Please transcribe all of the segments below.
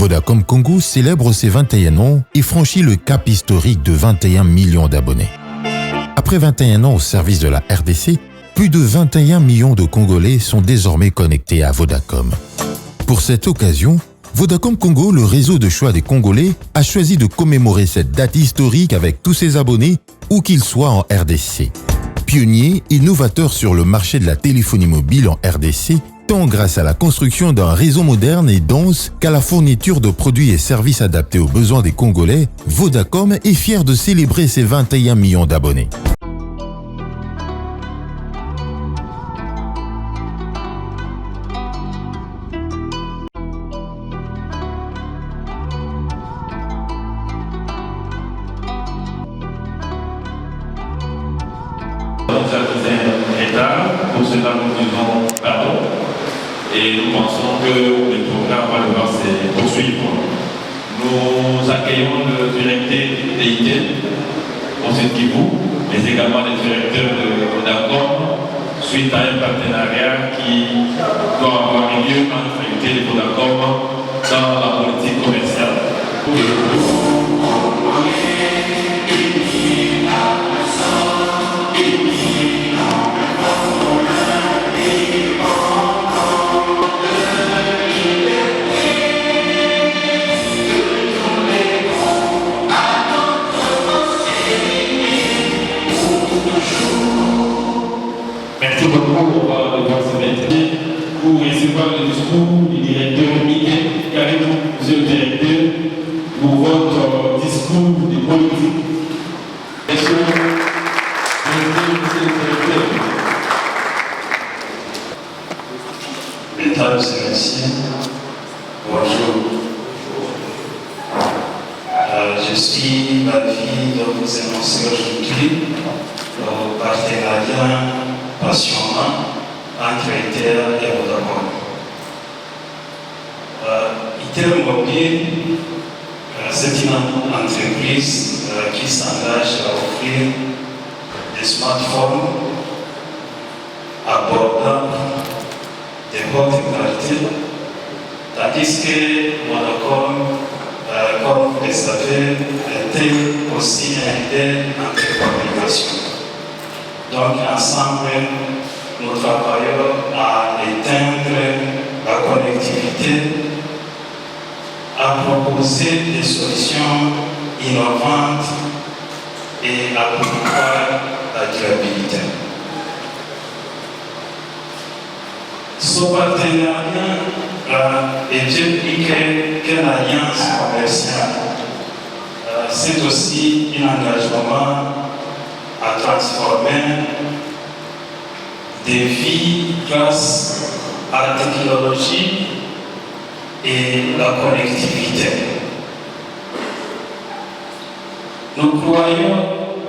Vodacom Congo célèbre ses 21 ans et franchit le cap historique de 21 millions d'abonnés. Après 21 ans au service de la RDC, plus de 21 millions de Congolais sont désormais connectés à Vodacom. Pour cette occasion, Vodacom Congo, le réseau de choix des Congolais, a choisi de commémorer cette date historique avec tous ses abonnés, où qu'ils soient en RDC. Pionnier et novateur sur le marché de la téléphonie mobile en RDC, tant grâce à la construction d'un réseau moderne et dense qu'à la fourniture de produits et services adaptés aux besoins des Congolais, Vodacom est fier de célébrer ses 21 millions d'abonnés. Pour cela, nous disons pardon et nous pensons que le programme va devoir se poursuivre. Nous accueillons le directeur d'EIT pour ce qui vous, mais également le directeur de Vodacom suite à un partenariat qui doit avoir lieu entre l'unité de Vodacom dans la politique commerciale. Merci beaucoup pour se mettre pour recevoir le discours du directeur Miguel Carrero, monsieur le directeur, pour votre discours de politique. Monsieur le directeur. Mesdames et messieurs, bonjour. Je suis ravi de vous annoncer aujourd'hui le partenariat passionnant entre ITER et Vodacom. ITER Mobile, c'est une entreprise qui s'engage à offrir des smartphones abordables de haute qualité, tandis que Vodacom, comme vous le savez, était aussi un leader en télécommunication. Donc ensemble, nous travaillons à éteindre la connectivité, à proposer des solutions innovantes et à promouvoir la durabilité. Ce partenariat est bien plus qu'une alliance commerciale. C'est aussi un engagement à transformer des vies grâce à la technologie et la connectivité. Nous croyons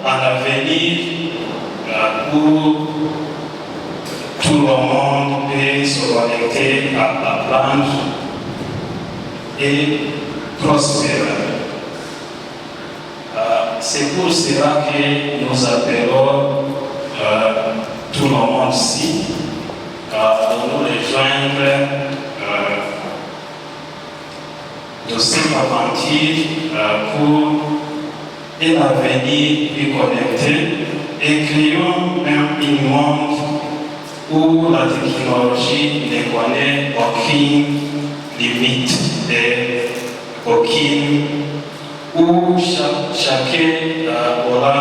à l'avenir où tout le monde peut se connecter à la planète et prospérer. C'est pour cela que nous appelons tout le monde ici à nous rejoindre de cette aventure pour un avenir plus connecté et créons un monde où la technologie ne connaît aucune limite et aucune où chacun aura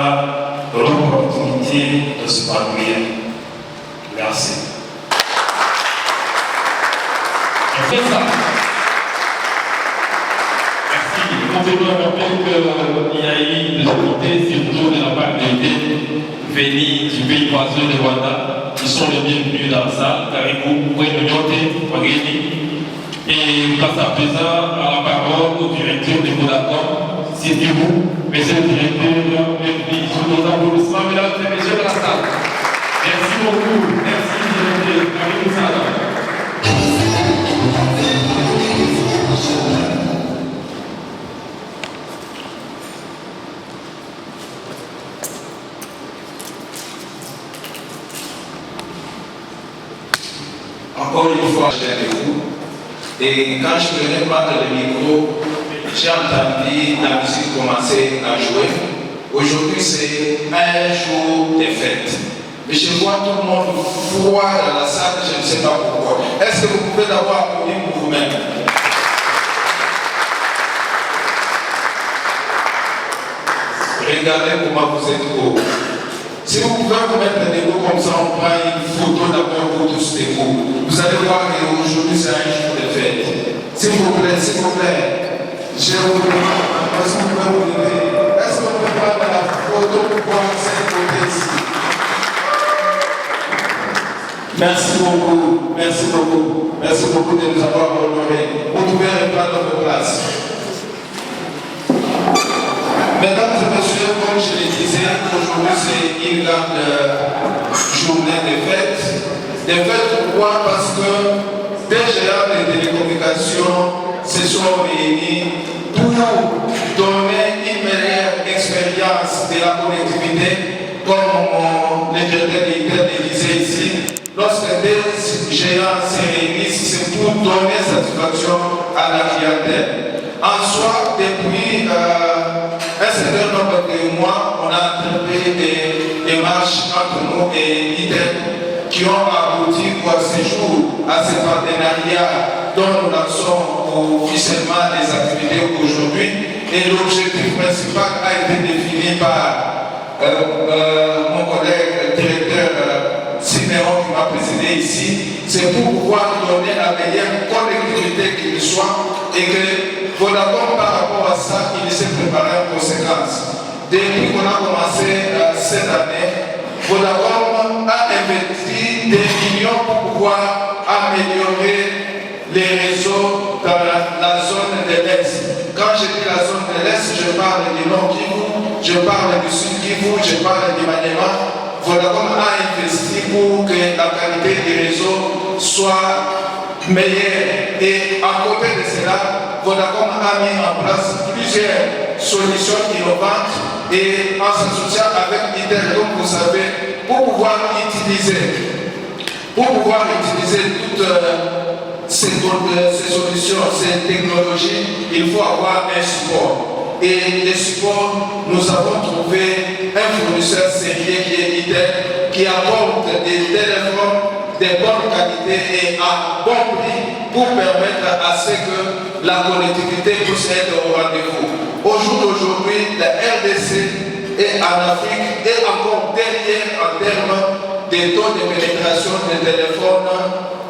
l'opportunité de se s'épanouir. Merci. Merci. Je vous rappelle qu'il y a eu des invités, surtout de la part des venus du pays voisin de Rwanda. Ils sont les bienvenus dans la salle. Caribou, Wenyote, Wageni. Et place à présent à la parole au directeur de Vodacom. C'est du vous, monsieur le directeur, bienvenue sous nos applaudissements, mesdames et messieurs de la salle. Merci beaucoup. Merci, directeur. Caribou Sada. Encore une fois, je suis avec vous Et quand je venais prendre le micro, j'ai entendu la musique commencer à jouer. Aujourd'hui, c'est un jour de fête. Mais je vois tout le monde froid dans la salle, je ne sais pas pourquoi. Est-ce que vous pouvez d'abord applaudir pour vous-même? Regardez comment vous êtes beau. Si vous pouvez vous mettre des mots comme ça, on prend une photo d'abord pour tous les mots. Vous allez voir qu'aujourd'hui c'est un jour de fête. S'il vous plaît, je vous demande, est-ce que vous pouvez vous lever? Est-ce qu'on peut prendre la photo pour voir cette côté ici? Merci beaucoup, merci beaucoup, merci beaucoup de nous avoir honorés. Vous pouvez reprendre votre place. Mesdames et messieurs, comme je le disais, aujourd'hui c'est une grande journée de fête. De fête pourquoi? Parce que des géants de télécommunications se sont réunis pour donner une meilleure expérience de la connectivité, comme le directeur le disait ici. Lorsque des géants se réunissent, c'est pour donner satisfaction à la clientèle. En soi, depuis un certain nombre de mois, on a entrepris des démarches entre nous et l'ITEL qui ont abouti à ce jour, à ce partenariat dont nous lançons officiellement les activités aujourd'hui. Et l'objectif principal a été défini par mon collègue directeur Siméon qui m'a précédé ici. C'est pour pouvoir donner la meilleure connectivité qu'il soit et que Vodacom, par rapport à ça, il s'est préparé en conséquence. Depuis qu'on a commencé cette année, Vodacom a investi des millions pour pouvoir améliorer les réseaux dans la zone de l'Est. Quand je dis la zone de l'Est, je parle du Nord Kivu, je parle du Sud Kivu, je parle du Maniema. Vodacom a investi pour que la qualité du réseau soit meilleure. Et à côté de cela, Vodacom a mis en place plusieurs solutions innovantes et en s'associant avec ITEL, comme vous savez, pour pouvoir utiliser toutes ces solutions, ces technologies, il faut avoir un support. Et les supports, nous avons trouvé un fournisseur sérieux qui est ITEL, qui apporte des téléphones de bonne qualité et à bon prix pour permettre à ce que la connectivité puisse être au rendez-vous. Au jour d'aujourd'hui, la RDC est en Afrique et encore derrière en termes des taux de pénétration des téléphones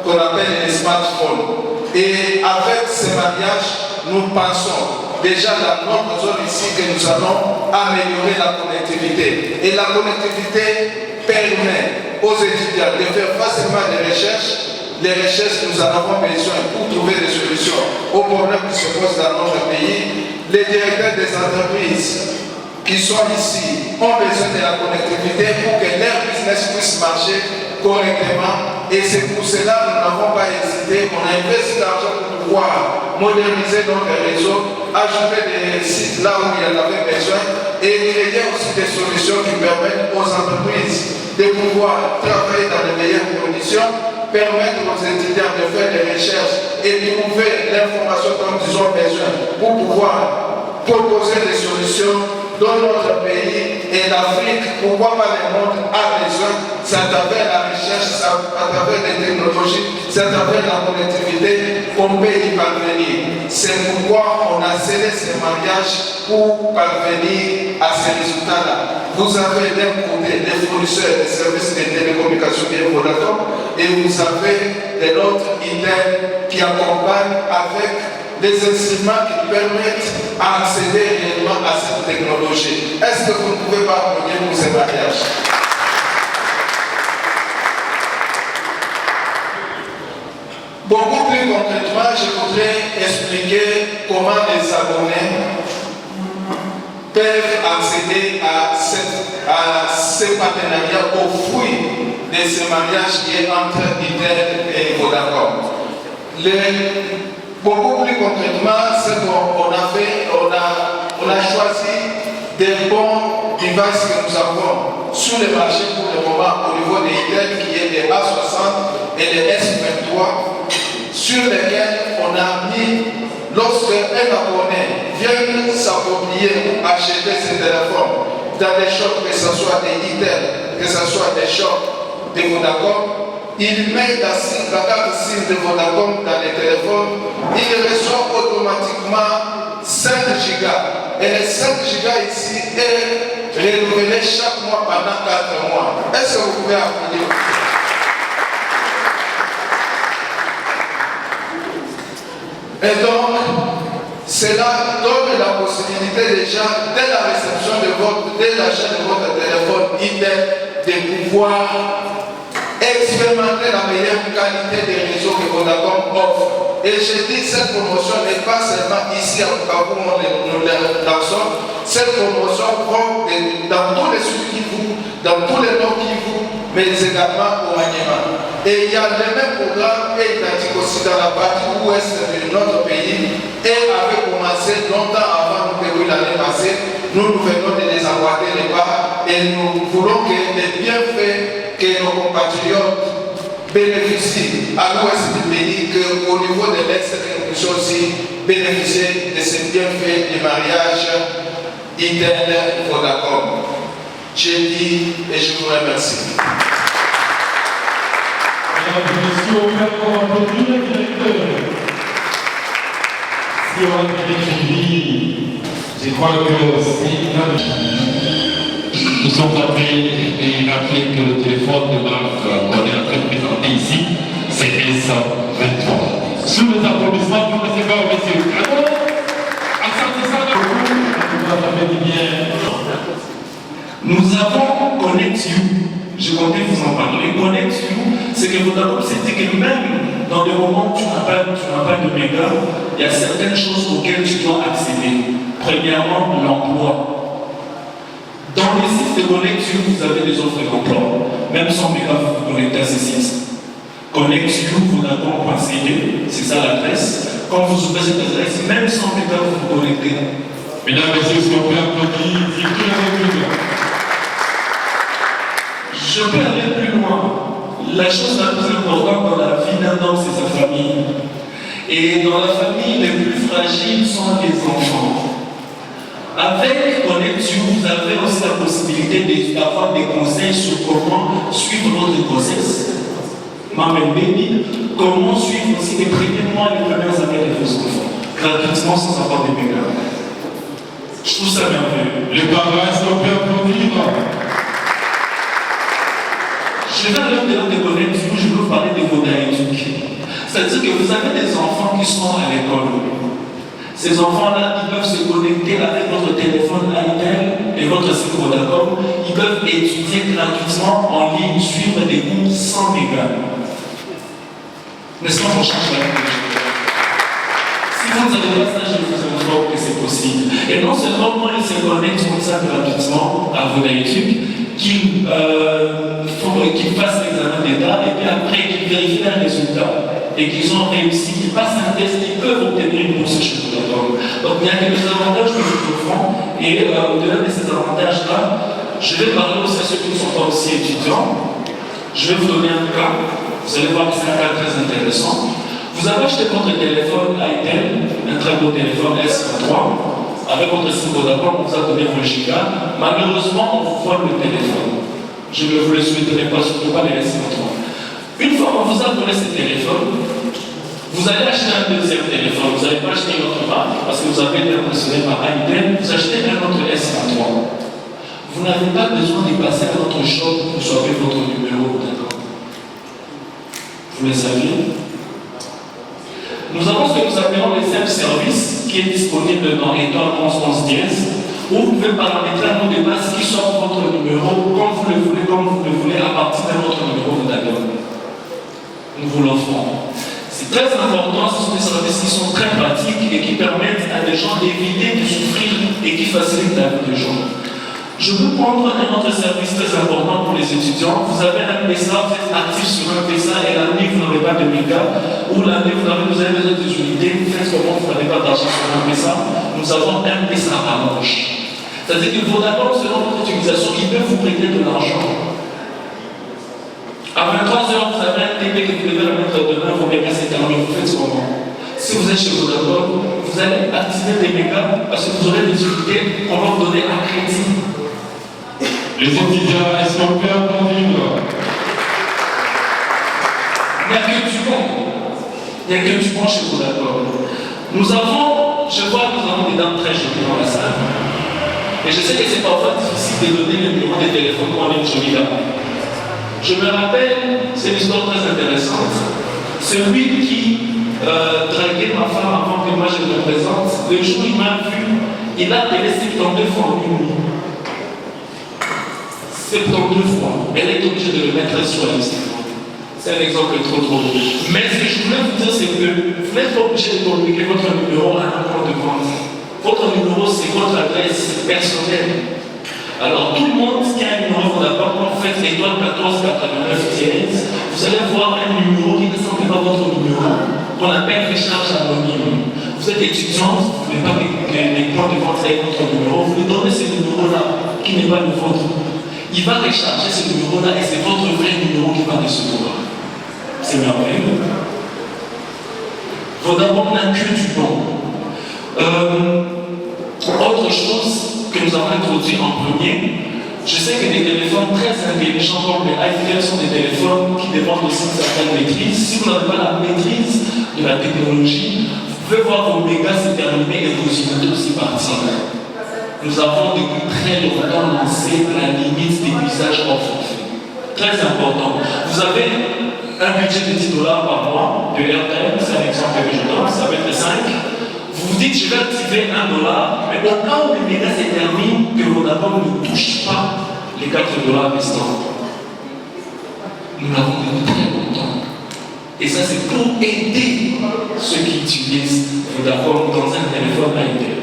qu'on appelle les smartphones. Et avec ces mariages, nous pensons déjà dans notre zone ici que nous allons améliorer la connectivité. Et la connectivité permet aux étudiants de faire facilement des recherches. Les recherches, nous en avons besoin pour trouver des solutions aux problèmes qui se posent dans notre pays. Les directeurs des entreprises qui sont ici ont besoin de la connectivité pour que leur business puisse marcher correctement. Et c'est pour cela que nous n'avons pas hésité. On a investi l'argent pour pouvoir moderniser notre réseau, ajouter des sites là où il y en avait besoin et créer aussi des solutions qui permettent aux entreprises de pouvoir travailler dans les meilleures conditions, permettre aux étudiants de faire des recherches et de trouver l'information dont ils ont besoin pour pouvoir proposer des solutions dans notre pays et l'Afrique, pourquoi pas le monde a besoin, c'est à travers la recherche, à travers les technologies, c'est à travers la connectivité qu'on peut y parvenir. C'est pourquoi on a scellé ces mariages pour parvenir à ces résultats-là. Vous avez d'un côté des fournisseurs des services de télécommunications qui est Vodacom et vous avez de l'autre ITEL qui accompagne avec des instruments qui permettent d'accéder réellement à cette technologie. Est-ce que vous ne pouvez pas applaudir pour ces mariages? Beaucoup plus concrètement, je voudrais expliquer comment les abonnés peuvent accéder à ce partenariat au fruit de ce mariage qui est entre ITEL et Vodacom. Beaucoup plus concrètement, ce qu'on a fait, on a choisi des bons devices que nous avons sur le marché pour le moment au niveau des ITEL qui est les A60 et les S23 sur lesquels on a mis, lorsque un abonné vient s'approprier ou acheter ses téléphones dans des shops, que ce soit des Itel, que ce soit des shops de Vodacom, il met la carte SIM de Vodacom dans les téléphones, il reçoit automatiquement 5 gigas. Et les 5 gigas ici est renouvelé chaque mois pendant 4 mois. Est-ce que vous pouvez applaudir? Et donc, cela donne la possibilité déjà, dès la réception de dès l'achat de votre téléphone Itel, de pouvoir expérimenter la meilleure qualité des réseaux que Vodacom offre. Et je dis, cette promotion n'est pas seulement ici à Bukavu, nous lançons. Cette promotion prend dans tous les sud Kivu, dans tous les nord Kivu, mais également au Maniema. Et il y a le même programme identique aussi dans la partie ouest de notre pays et avait commencé longtemps avant que l'année passée. Nous venons de les emboîter les pas et nous voulons que les bienfaits que nos compatriotes bénéficient à l'ouest du pays, qu'au niveau de l'est, que nous puissions aussi bénéficier de ces bienfaits du mariage Itel Vodacom. J'ai dit et je vous remercie. Mesdames et messieurs, on va applaudir le directeur. Si on a été suivi, je crois que nous sommes appelés que le téléphone de marque qu'on est en train de présenter ici, c'est S23. Sous les applaudissements, vous ne pas, messieurs. Alors, nous avons Connect You. Je comptais vous en parler. Connect You, c'est que Vodacom s'est dit que même dans des moments où tu n'as pas de méga, il y a certaines choses auxquelles tu dois accéder. Premièrement, l'emploi. Dans les sites de Connect You, vous avez des offres d'emploi. Même sans méga, vous vous connectez à ces sites. Connect You, Vodacom.cd, c'est ça l'adresse. Quand vous ouvrez cette adresse, même sans méga, vous vous connectez. Mesdames et messieurs, si on peut applaudir, c'est tout la République. Je peux aller plus loin. La chose la plus importante dans la vie d'un homme, c'est sa famille. Et dans la famille, les plus fragiles sont les enfants. Avec Connect You, vous avez aussi la possibilité d'avoir des conseils sur comment suivre votre grossesse. Maman baby, comment suivre aussi les premiers mois et les premières années de vos enfants, gratuitement sans avoir des mégas. Je trouve ça merveilleux. Les parents sont bien applaudir. Je vais aller au-delà de Connect You, je veux parler de Vodacom. C'est-à-dire que vous avez des enfants qui sont à l'école. Ces enfants-là, ils peuvent se connecter avec votre téléphone Itel et votre site Vodacom. Ils peuvent étudier gratuitement en ligne, suivre des cours sans mégas. N'est-ce pas qu'on change la vie? Si vous n'avez pas ça, je vous informe que c'est possible. Et non seulement quand ils se connectent comme ça gratuitement à Vodacom, qu'ils fassent l'examen d'État et puis après qu'ils vérifient leurs résultats et qu'ils ont réussi, qu'ils passent un test, ils peuvent obtenir une bourse chez Vodacom. Donc il y a quelques avantages que nous offrons et au-delà de ces avantages-là, je vais parler aussi à ceux qui ne sont pas aussi étudiants. Je vais vous donner un cas. Vous allez voir que c'est un cas très intéressant. Vous avez acheté votre téléphone Itel, un très beau téléphone S23, avec votre site Vodacom, on vous a donné vos gigas. Malheureusement, on vous vole le téléphone. Je ne vous le souhaiterais pas, surtout pas les S23. Une fois qu'on vous a donné ce téléphone, vous allez acheter un deuxième téléphone. Vous n'allez pas acheter une autre marque parce que vous avez été impressionné par Itel. Vous achetez un autre S23. Vous n'avez pas besoin d'y passer à notre shop pour choisir votre numéro. Vous le saviez? Nous avons ce que nous appelons les self-service qui est disponible dans étoile 11 dièse, où vous pouvez paramétrer un mot de passe qui sort votre numéro comme vous le voulez, à partir de votre numéro de Vodacom. Nous vous l'offrons. C'est très important, ce sont des services qui sont très pratiques et qui permettent à des gens d'éviter de souffrir et qui facilitent la vie des gens. Je veux prendre un autre service très important pour les étudiants. Vous avez un PESA, vous êtes actif sur un PESA et l'année vous n'avez pas de mégas, ou l'année vous avez besoin des unités, vous faites comment vous n'avez pas d'argent sur un PESA. Nous avons un PESA à manche. C'est-à-dire que Vodacom, selon votre utilisation, il peut vous prêter de l'argent. À 23h, vous avez un TP que vous devez remettre demain, vos mégas s'éterminent, vous faites ce moment. Si vous êtes chez Vodafone, vous allez activer les mégas parce que vous aurez des unités qu'on va vous donner à crédit. Les étudiants, est-ce qu'on peut applaudir? Il n'y a que du bon. Il n'y a que du bon chez Vodafone. Nous avons des dents très jolies dans la salle. Et je sais que c'est parfois difficile de donner le numéro de téléphone pour aller joli là. Je me rappelle, c'est une histoire très intéressante. Celui qui draguait ma femme avant que moi je me présente, le jour où il m'a vu, il a appelé 72 fois en une nuit. 72 fois. Elle est obligée de le mettre sur la liste. C'est un exemple trop drôle. Mais ce que je voulais vous dire, c'est que vous n'êtes pas obligé de communiquer votre numéro à un compte de vente. Votre numéro, c'est votre adresse personnelle. Alors, tout le monde qui a un numéro Vodafone, en fait, l'étoile 1489 dièse, vous allez voir un numéro qui ne ressemble pas à votre numéro, qu'on appelle recharge anonyme. Vous êtes étudiant, vous ne voulez pas que les points de vente aient votre numéro, vous lui donnez ce numéro-là, qui n'est pas le vôtre. Il va recharger ce numéro-là et c'est votre vrai numéro qui va recevoir. C'est merveilleux. Vodafone n'a que du bon. Autre chose que nous avons introduit en premier, je sais que des téléphones très intelligents comme les iPhones sont des téléphones qui demandent aussi une certaine maîtrise. Si vous n'avez pas la maîtrise de la technologie, vous pouvez voir vos mégas se terminer et vos unités aussi partir. Nous avons depuis très longtemps lancé la limite d'épuisage hors forfait. Très important. Vous avez un budget de $10 par mois de RTL, c'est un exemple que je donne, ça va être 5. Vous vous dites, je vais activer $1, mais au cas où les mégas se terminent, que Vodafone ne touche pas les $4 restants. Nous l'avons depuis très longtemps. Et ça, c'est pour aider ceux qui utilisent Vodafone dans un téléphone à Intel.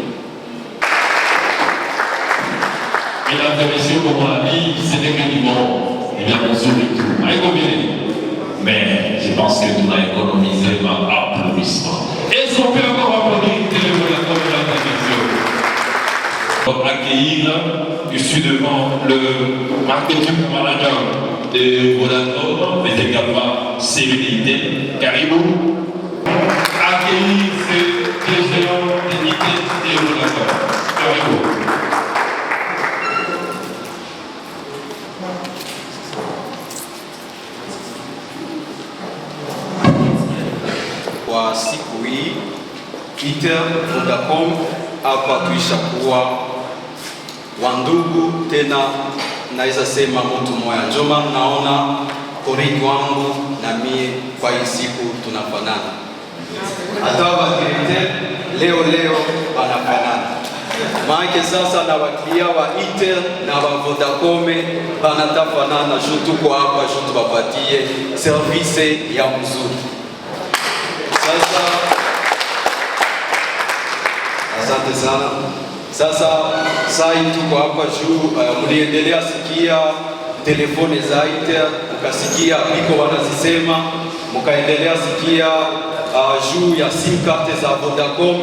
Mesdames et messieurs, pour mon avis, c'était que du bon. Il y a besoin de tout. À économiser. Mais je pense que tu vas économiser ma applaudissement. Est-ce qu'on peut encore applaudir Télévodafone de la télévision? Pour accueillir, je suis devant le marketing manager de Vodafone, mais également Sérénité Caribou. Accueillir ces géants d'unité de Vodafone. Caribou. Kwa siku hii ITER Vodacom hapa tuishakuwa wandugu tena, naweza sema mtu mmoja. Ndio maana naona kolegi wangu na mie kwa hii siku tunafanana, hata wakiete leo wanafanana. Maana sasa na wakia wa ITER na wa Vodacom banatafanana, juu tuko hapa juu tuwapatie service ya mzuri. Sasa, asante sana. Sasa tuko hapa juu, mliendelea sikia telefone za ITER, mkasikia biko wanazisema, mkaendelea sikia juu ya SIM card za Vodacom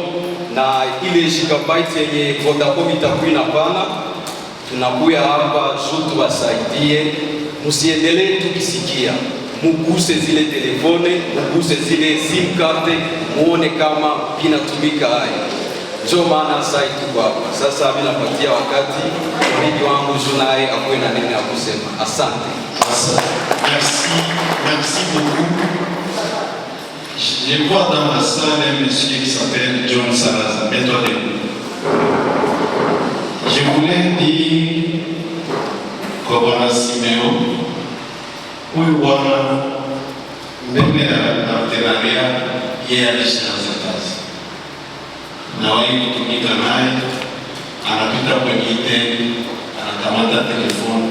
na ile gigabyte yenye Vodacom itakuwa inapana. Tunakuya hapa juu tuwasaidie, msiendelee tukisikia. Muguse zile telefone, muguse zile SIM card, muone kama vinatumika haya. Ndio maana sasa tuko hapa. Sasa mimi napatia wakati mwenyeji wangu Junae akuwe na neno ya kusema. Asante. Merci beaucoup. Je vois dans la salle un monsieur qui s'appelle John Salazar. Mets-toi debout. Je voulais dire Kobana Simeo, huyu bwana mbele ya partenaria yeye alishaanza kazi na wao kutumika naye, anapita kwenye ITER, anakamata telefoni,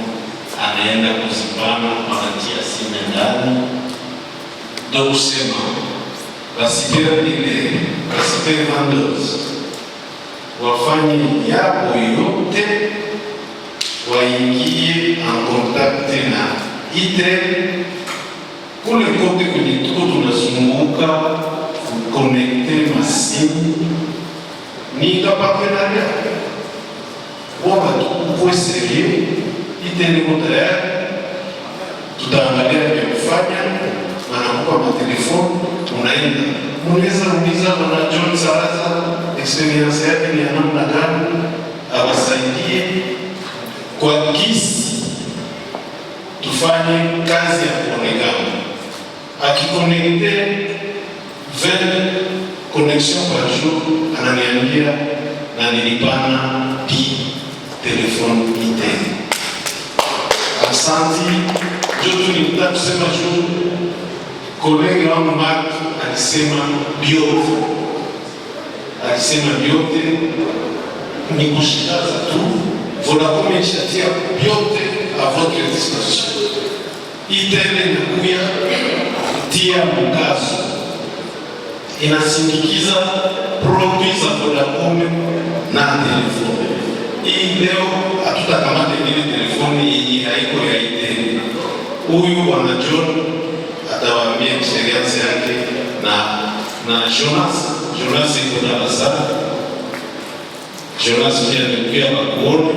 anaenda kuzipana, anatia simu ndani. Ndio kusema basipere vendors wafanye yapo yote, waingie en contact na ITER kule kote kwenye tuko tunazunguka kuconnecte masimu ni kapartenaria watu kwa sérieux ITER ni tutaangalia kufanya, wanakupa matelefoni, unaenda. Unaweza uliza na John Saraza experience yake ni ya namna gani, awasaidie kwa kisi tufanye kazi ya kuonekana. Akikonekte 20 connexion par jour, ananiambia na nilipana pi telefoni ite. Asante, joto nilitaka kusema juu kolege wangu Mark alisema biote ni kushikaza tu. Vodacom ishatia biote à votre disposition. Itele inakuya tia mkazo, inasindikiza produit za Vodacom na telefoni. Hii leo hatutakamata ile telefoni yenye haiko ya Itele. Huyu bwana John atawaambia experience yake na Jonas iko darasa. Jonas pia alikuja kuona.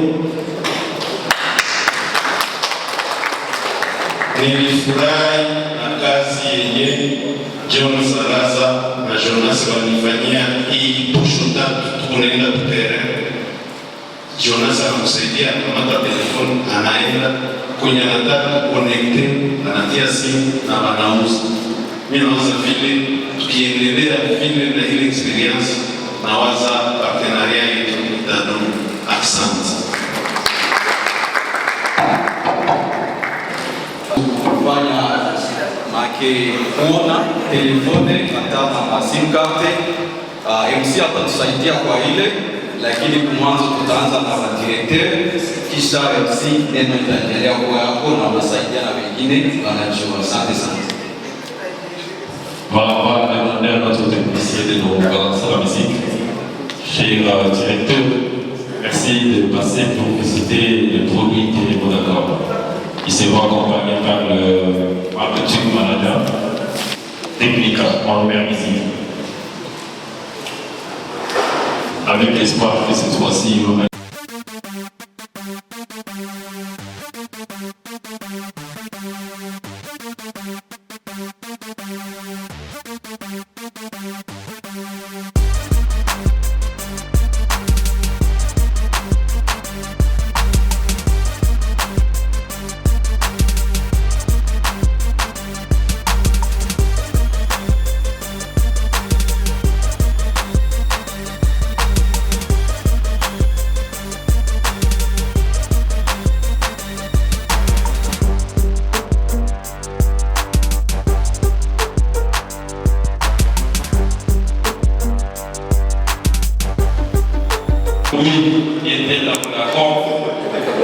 Nilifurahi na kazi yenye John Saraza na Jonas wanifanyia hii posho tatu tunaenda kutere. Jonas anakusaidia kamata telefoni, anaenda kwenye anataka connecte, anatia simu na wanauza. Mimi nauza vile, tukiendelea vile na ile experience na waza partenaria yetu itadumu. Asante. Kufanya make kuona telefone hata na sim card. MC atatusaidia kwa ile, lakini kumwanzo tutaanza na directeur, kisha MC neno itaendelea kwa hapo na wasaidia na wengine wanajua. Asante sana. Voilà, on va demander à notre technicien de nous balancer la musique. Cher directeur, merci de passer pour visiter le produit Télé Vodacom. Il sera accompagné par le marketing manager technique en musique. Avec l'espoir que cette fois-ci, vous qui était là pour l'accord,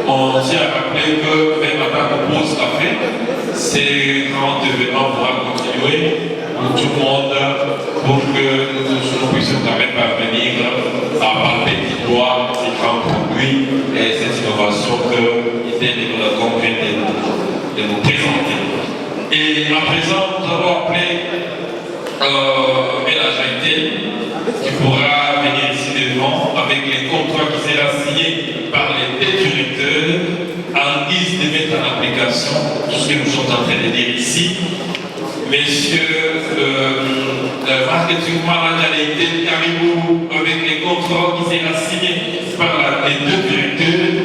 on tient à rappeler que même à la pause café, ces grands événements pourra continuer pour tout le monde, pour que nous puissions quand même parvenir à parler du droit ces grands produits et cette innovation que était de la compagnie de nous présenter. Et à présent, nous allons appeler qui pourra venir ici devant avec les contrats qui seront signés par les directeurs en guise de mettre en application tout ce que nous sommes en train de dire ici. Monsieur le marketing manager de Caribou avec les contrats qui seront signés par les deux directeurs.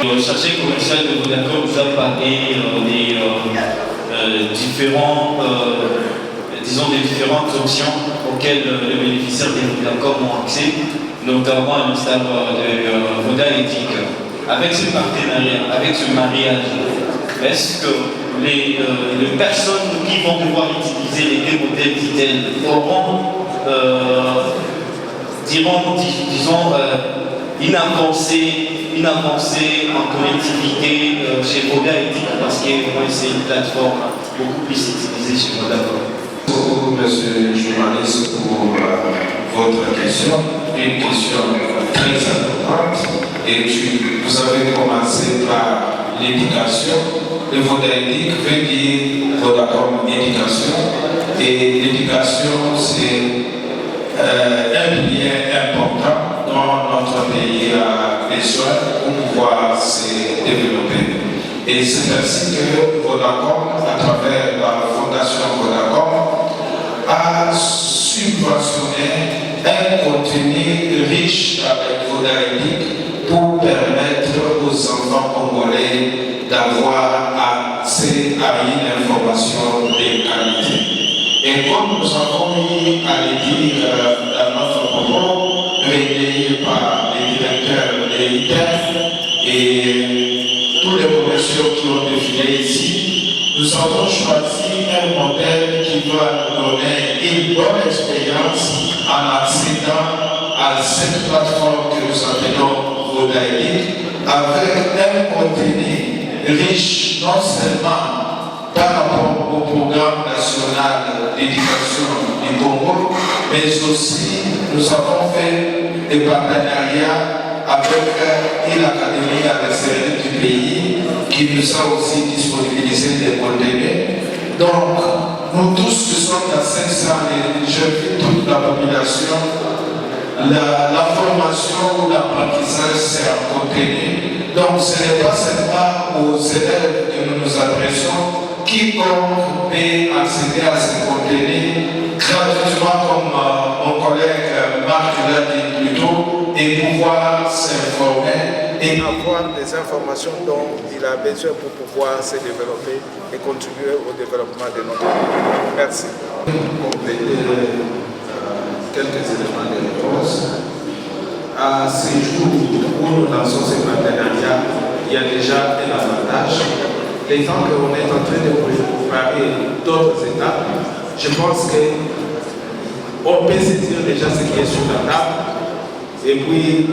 Le chargé commercial de Vodacom nous a parlé des différentes options auxquelles les bénéficiaires de Vodacom ont accès, notamment à l'instar de Vodaléthique. Avec ce partenariat, avec ce mariage, est-ce que les personnes qui vont devoir utiliser les deux modèles d'Itel auront, disons, une avancée une avancée en connectivité chez Vodafone Éthique parce que c'est une plateforme beaucoup plus utilisée chez Vodafone. Merci beaucoup, monsieur le journaliste, pour votre question. Une question très importante. Et vous avez commencé par l'éducation. Le Vodafone Éthique veut dire Vodacom éducation. Et l'éducation, c'est un lien important dont notre pays a besoin pour pouvoir se développer. Et c'est ainsi que Vodacom, à travers la fondation Vodacom, a subventionné un contenu riche avec Vodafone Éthique pour permettre aux enfants congolais d'avoir accès à une information de qualité. Et comme nous avons mis à le dire dans notre propos, relayé par les directeurs de l'ITEF et tous les commerciaux qui ont défilé ici, nous avons choisi un modèle qui va nous donner une bonne expérience en accédant à cette plateforme que nous appelons Vodafone avec un contenu riche non seulement par rapport au programme national d'éducation du Congo, mais aussi nous avons fait des partenariats avec une académie à l'extérieur du pays qui nous a aussi disponibilisé des contenus. Donc, nous tous qui sommes dans cette salle, et j'invite toute la population, la formation ou l'apprentissage, c'est un contenu. Donc, ce n'est pas seulement aux élèves que nous nous adressons. Quiconque peut accéder à ce contenu gratuitement, comme mon collègue Marc l'a dit plus tôt, et pouvoir s'informer et avoir des informations dont il a besoin pour pouvoir se développer et contribuer au développement de notre pays. Merci. Compléter quelques éléments de réponse. À ces jours où nous lançons ces partenariats, il y a déjà un avantage. Les temps qu'on est en train de préparer d'autres étapes, je pense qu'on peut se dire déjà ce qui est sur la table. Et puis,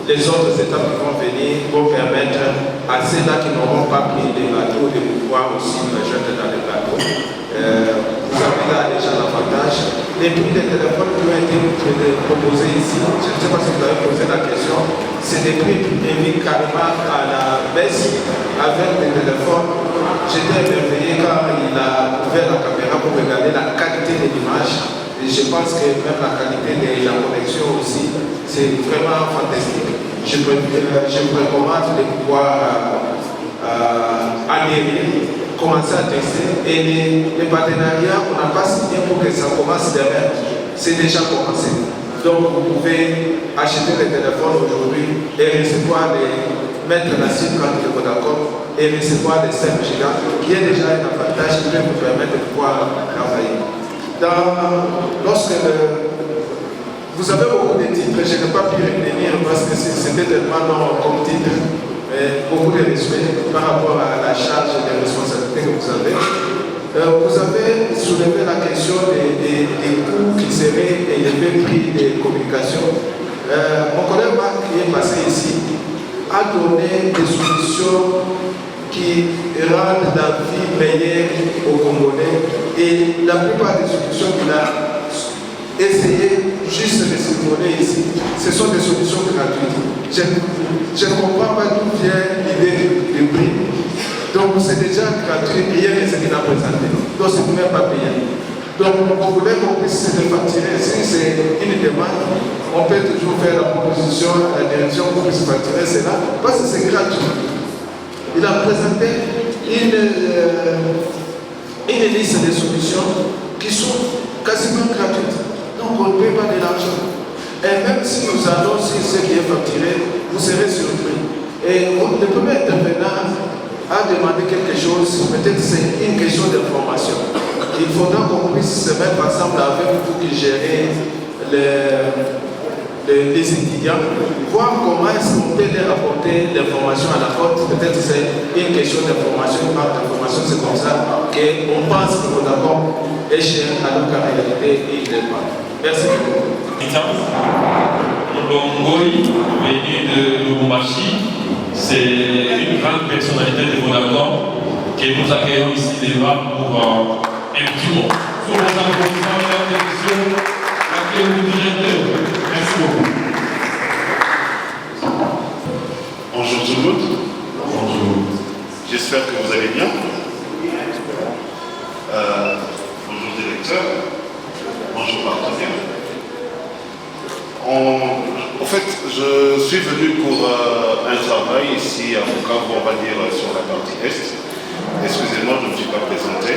les autres étapes qui vont venir vont permettre à ceux-là qui n'auront pas pris des bateaux de pouvoir aussi rejoindre dans les bateaux. Vous avez là déjà l'avantage. Les prix des téléphones qui ont été proposés ici, je ne sais pas si vous avez posé la question, c'est des prix mis carrément à la baisse avec des téléphones. J'étais émerveillé quand il a ouvert la caméra pour regarder la qualité de l'image. Et je pense que même la qualité de la connexion aussi, c'est vraiment fantastique. Je me recommande de pouvoir adhérer, commencer à tester. Et les partenariats, on n'a pas signé pour que ça commence demain. C'est déjà commencé. Donc vous pouvez acheter les téléphones aujourd'hui et recevoir mettre la SIM carte de Vodacom et recevoir des 5 gigas, qui est déjà un avantage qui peut vous permettre de pouvoir travailler. Vous avez beaucoup de titres, je n'ai pas pu retenir parce que c'était tellement long comme titre, mais beaucoup de respect par rapport à la charge et des responsabilités que vous avez. Vous avez soulevé la question des coûts qui seraient élevés prix des communications. Mon collègue Marc qui est passé ici a donné des solutions qui rendent la vie meilleure aux Congolais et la plupart des solutions qu'il a essayé juste de survoler ici, ce sont des solutions gratuites. Je ne comprends pas d'où vient l'idée du prix. Donc c'est déjà gratuit, rien de ce qu'il a présenté. Donc c'est même pas payé. Donc on voulait qu'on puisse se facturer. Si c'est une demande, on peut toujours faire la proposition à la direction pour puisse facturer cela, parce que c'est gratuit. Il a présenté une liste de solutions qui sont quasiment gratuites. Donc on ne paie pas de l'argent. Et même si nous allons sur ce qui est facturé, vous serez surpris. Et le premier intervenant a demandé quelque chose, peut-être c'est une question d'information. Il faudra qu'on puisse se mettre ensemble avec vous qui gérez les étudiants, voir comment est-ce qu'on peut leur apporter l'information à la porte. Peut-être c'est une question d'information, une part d'information, c'est comme ça qu'on pense que vous d'accord est cher alors qu'en réalité il n'est pas. Merci beaucoup. Longoi, venu de Lubumbashi. c'est une grande personnalité de Vodacom que nous accueillons ici devant pour un petit mot. Sur les applaudissements, mesdames et messieurs, l'accueil du directeur. Merci beaucoup. Bonjour tout le monde. Bonjour. J'espère que vous allez bien. Bonjour directeur. Bonjour partenaire. En fait, je suis venu pour un travail ici à Bukavu, on va dire sur la partie Est. Excusez-moi, je ne me suis pas présenté.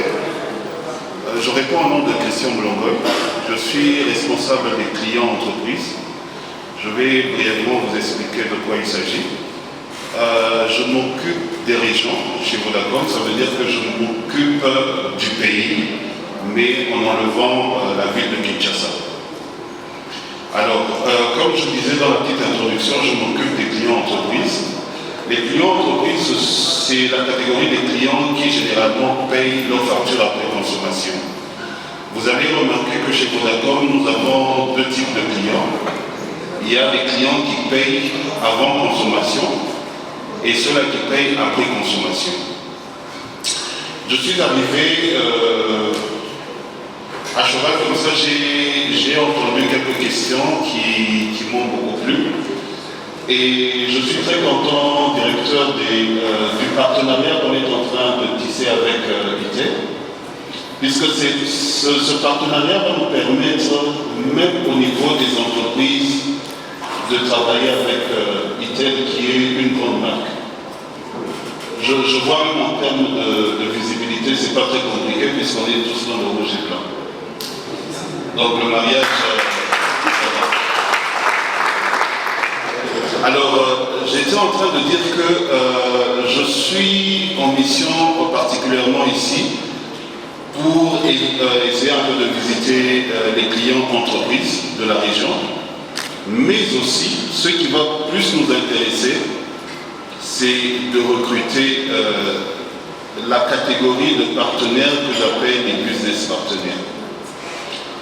Je réponds au nom de Christian Blongoy. Je suis responsable des clients entreprises. Je vais brièvement vous expliquer de quoi il s'agit. Je m'occupe des régions chez Vodacom, ça veut dire que je m'occupe du pays, mais en enlevant la ville de Kinshasa. Alors, comme je disais dans la petite introduction, je m'occupe des clients entreprises. Les clients entreprises, c'est la catégorie des clients qui généralement payent leurs factures après consommation. Vous avez remarqué que chez Vodacom, nous avons deux types de clients. Il y a les clients qui payent avant consommation et ceux-là qui payent après consommation. Je suis arrivé à cheval comme ça, j'ai entendu quelques questions qui m'ont beaucoup plu. Et je suis très content, directeur du partenariat qu'on est en train de tisser avec IT, puisque ce partenariat va nous permettre, même au niveau des entreprises, de travailler avec ITEL, qui est une grande marque. Je vois même en termes de visibilité, c'est pas très compliqué, puisqu'on est tous dans le rouge et blanc. Donc le mariage, Alors, j'étais en train de dire que je suis en mission particulièrement ici pour essayer un peu de visiter les clients entreprises de la région, mais aussi, ce qui va plus nous intéresser, c'est de recruter la catégorie de partenaires que j'appelle les business partenaires.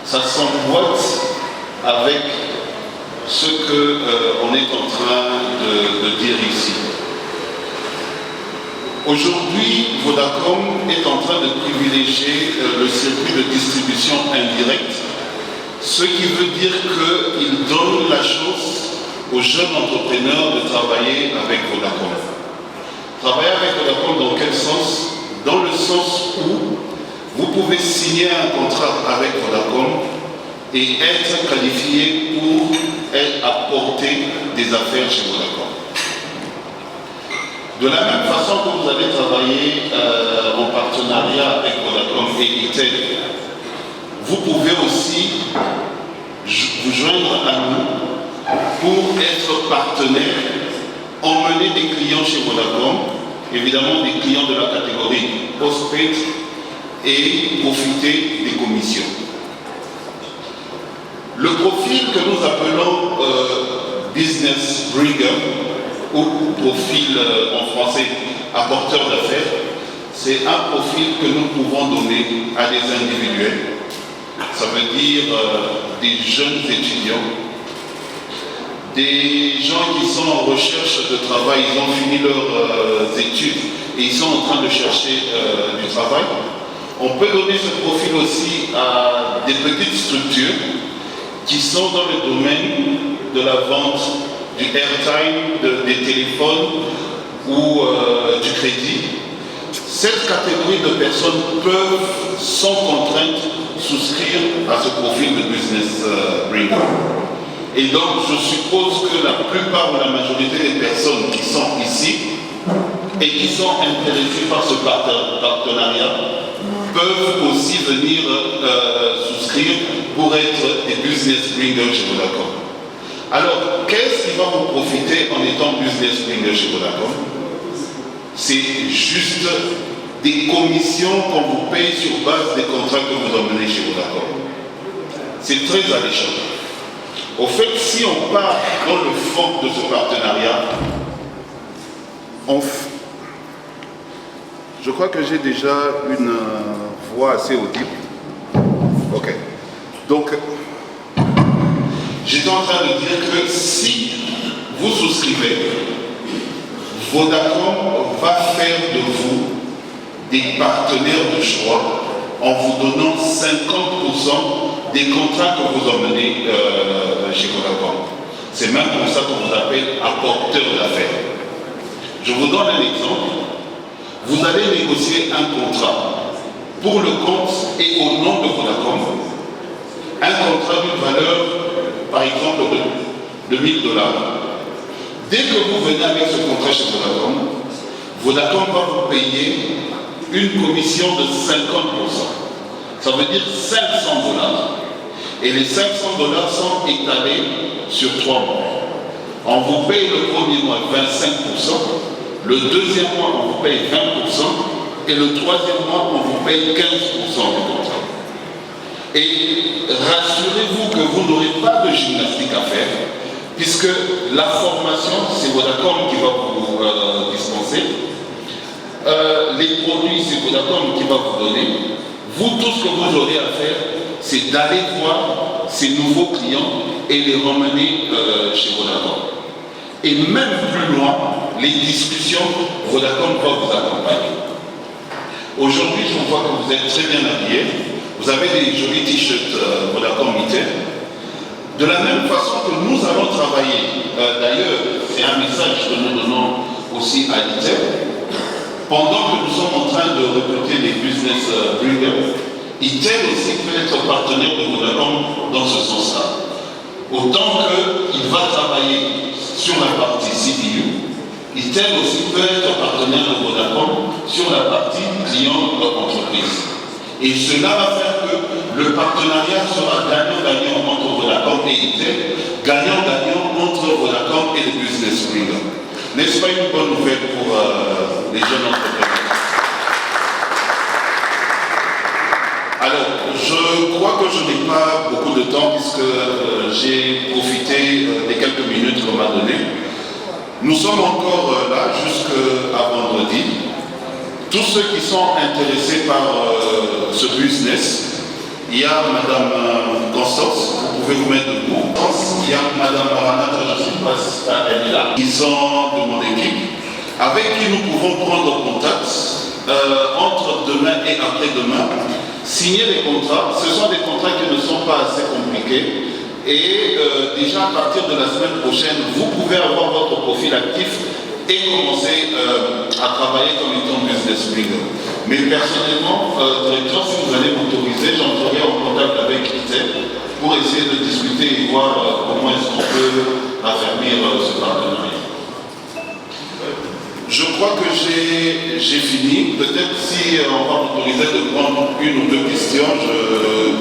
Ça s'emboîte avec ce qu'on est en train de dire ici. Aujourd'hui, Vodacom est en train de privilégier le circuit de distribution indirecte, ce qui veut dire qu'il donne la chance aux jeunes entrepreneurs de travailler avec Vodacom. Travailler avec Vodacom dans quel sens? Dans le sens où vous pouvez signer un contrat avec Vodacom et être qualifié pour apporter des affaires chez Vodacom. De la même façon que vous allez travailler en partenariat avec Vodacom et ITEL, vous pouvez aussi vous joindre à nous pour être partenaire, emmener des clients chez Vodacom, évidemment des clients de la catégorie postpaid, et profiter des commissions. Le profil que nous appelons business bringer, ou profil en français apporteur d'affaires, c'est un profil que nous pouvons donner à des individuels. Ça veut dire des jeunes étudiants, des gens qui sont en recherche de travail, ils ont fini leurs études et ils sont en train de chercher du travail. On peut donner ce profil aussi à des petites structures qui sont dans le domaine de la vente du airtime, des téléphones ou du crédit. Cette catégorie de personnes peuvent, sans contrainte, souscrire à ce profil de business bringer. Et donc, je suppose que la plupart ou la majorité des personnes qui sont ici et qui sont intéressées par ce partenariat peuvent aussi venir souscrire pour être des business bringers chez Vodacom. Alors, qu'est-ce qui va vous profiter en étant business bringer chez Vodacom? C'est juste des commissions qu'on vous paye sur base des contrats que vous emmenez chez Vodacom. C'est très alléchant. Au fait, si on part dans le fond de ce partenariat, je crois que j'ai déjà une voix assez audible. Ok. Donc, j'étais en train de dire que si vous souscrivez, Vodacom va faire de vous des partenaires de choix en vous donnant 50% des contrats que vous emmenez chez Vodacom. C'est même pour ça qu'on vous appelle apporteur d'affaires. Je vous donne un exemple. Vous allez négocier un contrat pour le compte et au nom de Vodacom. Un contrat d'une valeur, par exemple, de $1000. Dès que vous venez avec ce contrat chez Vodacom, Vodacom va vous payer une commission de 50%. Ça veut dire $500. Et les $500 sont étalés sur 3 mois. On vous paye le premier mois 25%, le deuxième mois on vous paye 20%, et le troisième mois on vous paye 15% du contrat. Et rassurez-vous que vous n'aurez pas de gymnastique à faire, puisque la formation, c'est Vodacom qui va vous dispenser. Les produits, c'est Vodacom qui va vous donner. Vous, tout ce que vous aurez à faire, c'est d'aller voir ces nouveaux clients et les ramener chez Vodacom. Et même plus loin, les discussions, Vodacom va vous accompagner. Aujourd'hui, je vois que vous êtes très bien habillés. Vous avez des jolis t-shirts Vodacom Mité. De la même façon que nous allons travailler, d'ailleurs, c'est un message que nous donnons aussi à ITEL. Pendant que nous sommes en train de recruter des business bringers, ITEL aussi peut être partenaire de Vodacom dans ce sens-là. Autant qu'il va travailler sur la partie CPU, ITEL aussi peut être partenaire de Vodacom sur la partie client-entreprise. Et cela va faire que le partenariat sera gagnant-gagnant entre Vodacom et ITEL, gagnant-gagnant entre Vodacom et les business bringers. N'est-ce pas une bonne nouvelle pour les jeunes entrepreneurs? Alors, je crois que je n'ai pas beaucoup de temps puisque j'ai profité des quelques minutes qu'on m'a données. Nous sommes encore là jusqu'à vendredi. Tous ceux qui sont intéressés par ce business, il y a Madame Constance, vous pouvez vous mettre debout. Il y a Madame Maranatha, je ne sais pas si elle est là. Ils sont de mon équipe, avec qui nous pouvons prendre contact entre demain et après-demain. Signer des contrats, ce sont des contrats qui ne sont pas assez compliqués. Et déjà à partir de la semaine prochaine, vous pouvez avoir votre profil actif et commencer à travailler comme étant business bringer. Mais personnellement, directeur, si vous allez m'autoriser, j'entrerai en contact avec ITEL pour essayer de discuter et voir comment est-ce qu'on peut affermir ce partenariat. Je crois que j'ai fini. Peut-être si on va m'autoriser de prendre une ou deux questions, je